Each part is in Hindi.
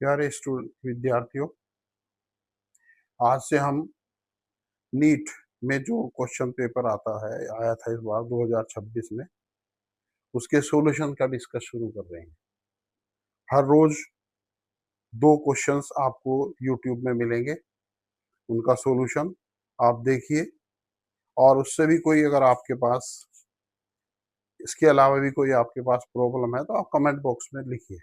प्यारे विद्यार्थियों, आज से हम नीट में जो क्वेश्चन पेपर आया था इस बार 2026 में, उसके सॉल्यूशन का डिस्कस शुरू कर रहे हैं। हर रोज 2 क्वेश्चंस आपको यूट्यूब में मिलेंगे, उनका सॉल्यूशन आप देखिए। और उससे भी कोई अगर आपके पास इसके अलावा भी कोई आपके पास प्रॉब्लम है तो आप कमेंट बॉक्स में लिखिए।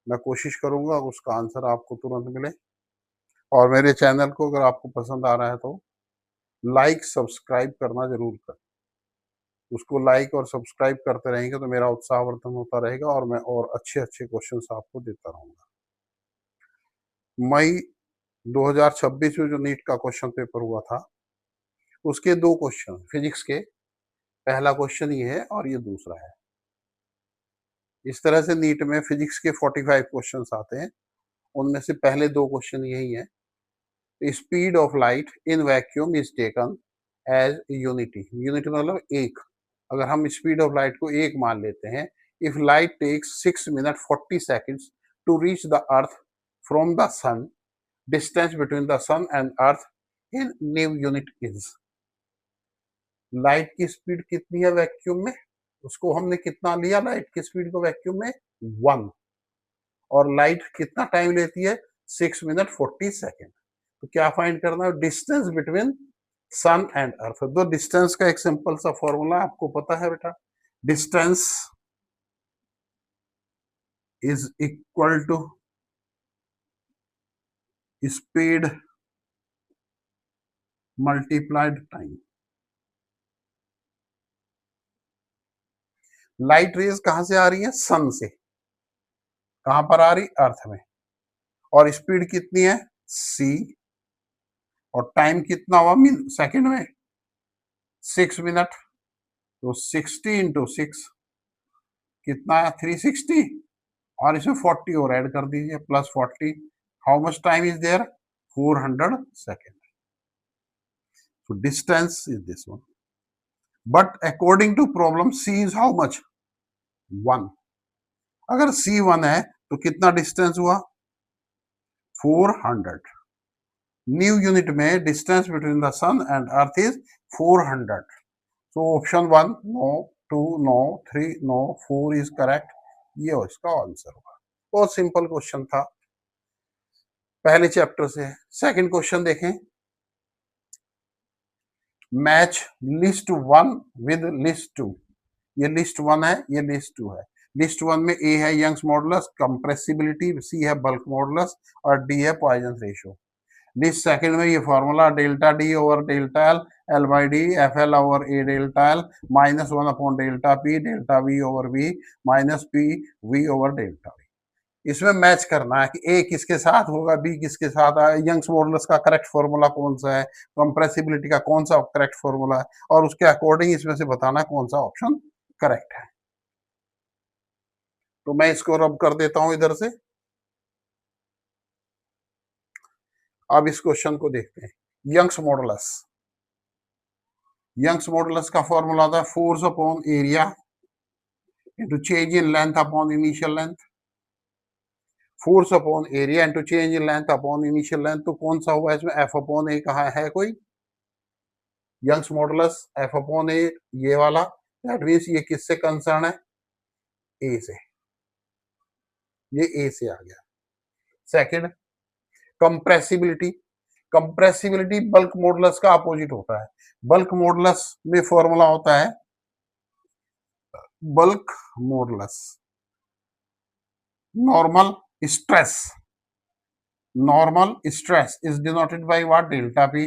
मैं कोशिश करूंगा उसका आंसर आपको तुरंत मिले। और मेरे चैनल को अगर आपको पसंद आ रहा है तो लाइक सब्सक्राइब करना जरूर करें। उसको लाइक और सब्सक्राइब करते रहेंगे तो मेरा उत्साहवर्धन होता रहेगा और मैं और अच्छे अच्छे क्वेश्चंस आपको देता रहूंगा। मई 2026 में जो नीट का क्वेश्चन पेपर हुआ था, उसके 2 क्वेश्चन फिजिक्स के, पहला क्वेश्चन ये है और ये दूसरा है। इस तरह से नीट में फिजिक्स के 45 क्वेश्चंस आते हैं, उनमें से पहले 2 क्वेश्चन यही है। Speed of light in vacuum is taken as unity. Unity मतलब एक। अगर हम स्पीड ऑफ लाइट को एक मान लेते हैं, if light takes 6 minute 40 seconds to reach the earth from the sun, distance between the sun and earth in new unit is. Light की स्पीड कितनी है वैक्यूम में, उसको हमने कितना लिया लाइट की स्पीड को वैक्यूम में, 1। और लाइट कितना टाइम लेती है, 6 मिनट 40 सेकेंड। तो क्या फाइंड करना है, distance between sun and earth. दो डिस्टेंस का एक सिंपल सा फॉर्मूला आपको पता है बेटा, distance is equal to speed multiplied time. Light rays कहां से आ रही है, सन से। कहां पर आ रही, अर्थ में। और स्पीड कितनी है, c। और टाइम कितना हुआ, सेकेंड में, 6 मिनट। तो 60 इंटू 6 कितना है, 360। और इसमें 40 और ऐड कर दीजिए, plus 40। How much time is there, 400 second. So distance is this one. But according to problem, C is how much? 1. अगर C 1 है तो कितना डिस्टेंस हुआ, 400। न्यू यूनिट में distance between the sun and earth is 400। So option 1 no, 2 no, 3 no, 4 is correct. ये इसका आंसर होगा। बहुत सिंपल क्वेश्चन था, पहले चैप्टर से। सेकंड क्वेश्चन देखें, मैच लिस्ट 1 विद लिस्ट 2। ये लिस्ट 1 है, ये लिस्ट 2 है। लिस्ट 1 में ए है यंग्स मॉडुलस, कंप्रेसिबिलिटी, सी है बल्क मॉडुलस और डी है पॉइजन रेशियो। लिस्ट सेकंड में ये formula delta D over delta L, L by D, F L over A delta L, -1 upon delta P, delta V over V, minus P V over delta V. इसमें मैच करना है कि ए किसके साथ होगा, बी किसके साथ है, यंग्स मॉडुलस का करेक्ट फॉर्मूला कौन सा है, कंप्रेसिबिलिटी का कौन सा करेक्ट फॉर्मूला है, और उसके अकॉर्डिंग इसमें से बताना कौन सा ऑप्शन करेक्ट है। तो मैं इसको रब कर देता हूं इधर से। अब इस क्वेश्चन को देखते हैं। यंग्स मॉडुलस, यंग्स मॉडुलस का फॉर्मूला था force upon area into change in length upon initial length. Force upon area into change in length upon initial length. तो कौन सा हुआ इसमें, एफ अपॉन ए कहा है कोई, यंग्स मॉडुलस एफ अपॉन ए ये वाला। दैट मींस ये किससे कंसर्न है, ए से। ये ए से आ गया। Second, compressibility. Compressibility bulk modulus का अपोजिट होता है। बल्क मॉडुलस में फॉर्मूला होता है bulk modulus normal stress. Normal stress is denoted by what, delta P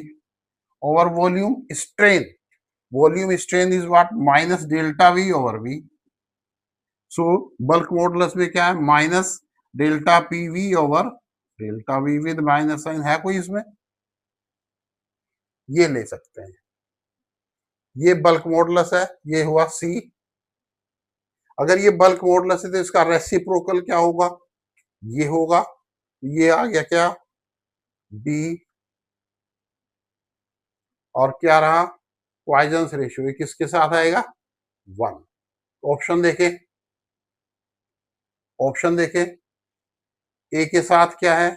over volume strain. Volume strain is what, minus delta V over V. So bulk modulus में क्या है, minus delta P V over delta V with minus sign. है कोई इसमें, ये ले सकते हैं। ये बल्क मॉडुलस है, ये हुआ सी। अगर ये बल्क मॉडुलस है तो इसका रेसिप्रोकल क्या होगा, ये होगा। ये आ गया क्या, बी। और क्या रहा, पॉइजन रेशियो, ये किसके साथ आएगा, 1। ऑप्शन देखें, ऑप्शन देखें, ए के साथ क्या है,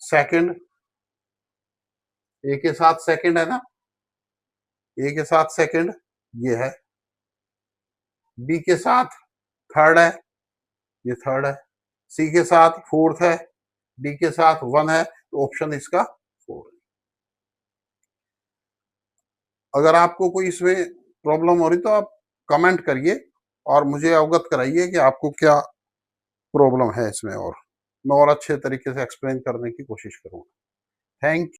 सेकंड, ए के साथ सेकंड है ना, ए के साथ सेकंड ये है, बी के साथ थर्ड है, ये थर्ड है, सी के साथ फोर्थ है, डी के साथ वन है, तो ऑप्शन इसका फोर है। अगर आपको कोई इसमें प्रॉब्लम हो रही तो आप कमेंट करिए और मुझे अवगत कराइए कि आपको क्या प्रॉब्लम है इसमें, और मैं और अच्छे तरीके से एक्सप्लेन करने की कोशिश करूंगा। थैंक